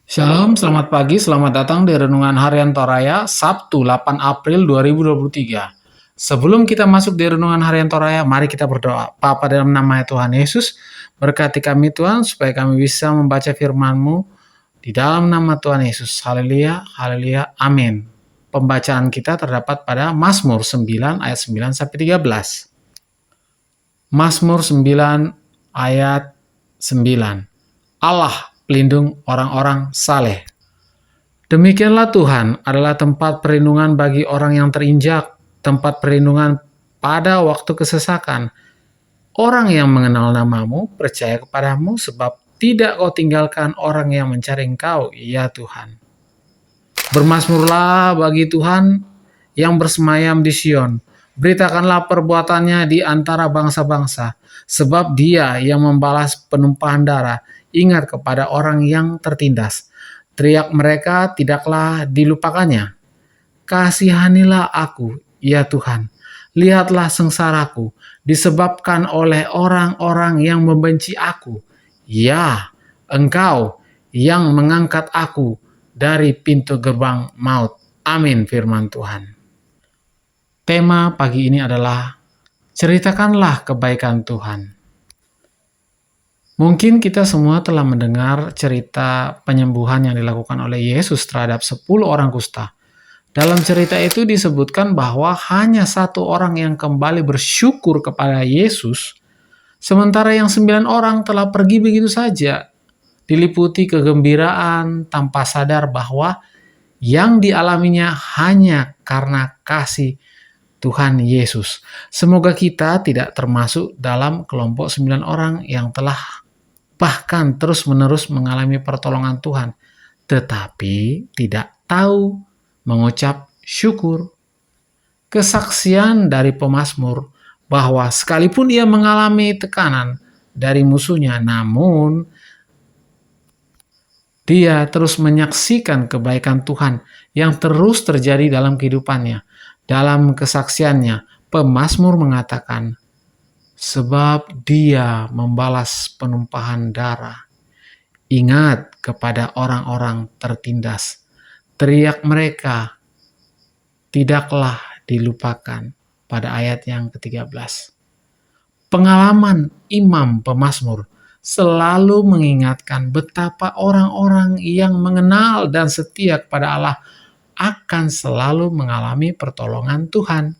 Shalom, selamat pagi, selamat datang di Renungan Harian Toraya, Sabtu 8 April 2023. Sebelum kita masuk di Renungan Harian Toraya, mari kita berdoa. Bapa, dalam nama Tuhan Yesus, berkati kami Tuhan, supaya kami bisa membaca firman-Mu di dalam nama Tuhan Yesus. Haleluya, haleluya, amin. Pembacaan kita terdapat pada Mazmur 9 ayat 9 sampai 13. Mazmur 9 ayat 9. Allah pelindung orang-orang saleh. Demikianlah Tuhan adalah tempat perlindungan bagi orang yang terinjak, tempat perlindungan pada waktu kesesakan. Orang yang mengenal namamu percaya kepadamu, sebab tidak kau tinggalkan orang yang mencari engkau, ya Tuhan. Bermasmurlah bagi Tuhan yang bersemayam di Sion. Beritakanlah perbuatannya di antara bangsa-bangsa, sebab Dia yang membalas penumpahan darah. Ingat kepada orang yang tertindas. Teriak mereka tidaklah dilupakannya. Kasihanilah aku, ya Tuhan. Lihatlah sengsaraku, disebabkan oleh orang-orang yang membenci aku. Ya, Engkau yang mengangkat aku dari pintu gerbang maut. Amin, firman Tuhan. Tema pagi ini adalah ceritakanlah kebaikan Tuhan. Mungkin kita semua telah mendengar cerita penyembuhan yang dilakukan oleh Yesus terhadap 10 orang kusta. Dalam cerita itu disebutkan bahwa hanya satu orang yang kembali bersyukur kepada Yesus, sementara yang 9 orang telah pergi begitu saja, diliputi kegembiraan tanpa sadar bahwa yang dialaminya hanya karena kasih Tuhan Yesus. Semoga kita tidak termasuk dalam kelompok 9 orang yang telah bahkan terus-menerus mengalami pertolongan Tuhan, tetapi tidak tahu mengucap syukur. Kesaksian dari pemazmur bahwa sekalipun ia mengalami tekanan dari musuhnya, namun dia terus menyaksikan kebaikan Tuhan yang terus terjadi dalam kehidupannya. Dalam kesaksiannya, pemazmur mengatakan, sebab Dia membalas penumpahan darah. Ingat kepada orang-orang tertindas. Teriak mereka tidaklah dilupakan, pada ayat yang ke-13. Pengalaman imam pemazmur selalu mengingatkan betapa orang-orang yang mengenal dan setia kepada Allah akan selalu mengalami pertolongan Tuhan.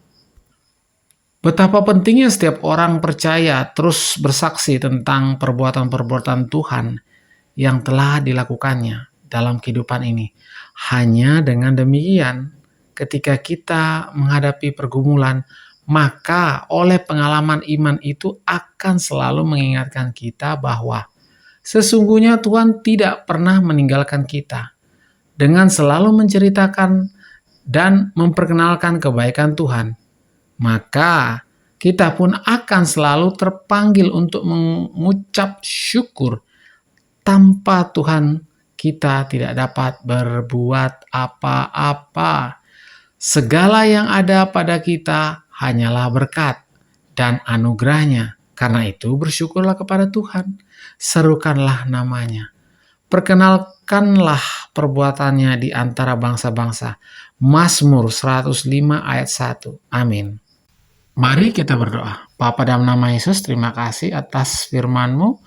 Betapa pentingnya setiap orang percaya terus bersaksi tentang perbuatan-perbuatan Tuhan yang telah dilakukannya dalam kehidupan ini. Hanya dengan demikian, ketika kita menghadapi pergumulan, maka oleh pengalaman iman itu akan selalu mengingatkan kita bahwa sesungguhnya Tuhan tidak pernah meninggalkan kita. Dengan selalu menceritakan dan memperkenalkan kebaikan Tuhan, maka kita pun akan selalu terpanggil untuk mengucap syukur. Tanpa Tuhan, kita tidak dapat berbuat apa-apa. Segala yang ada pada kita hanyalah berkat dan anugerahnya. Karena itu bersyukurlah kepada Tuhan. Serukanlah namanya. Perkenalkanlah perbuatannya di antara bangsa-bangsa. Mazmur 105 ayat 1. Amin. Mari kita berdoa. Bapa, dalam nama Yesus, terima kasih atas firman-Mu.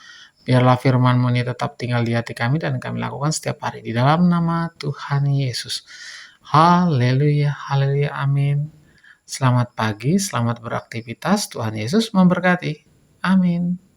Biarlah firman-Mu ini tetap tinggal di hati kami dan kami lakukan setiap hari. Di dalam nama Tuhan Yesus. Haleluya, haleluya, amin. Selamat pagi, selamat beraktivitas. Tuhan Yesus memberkati. Amin.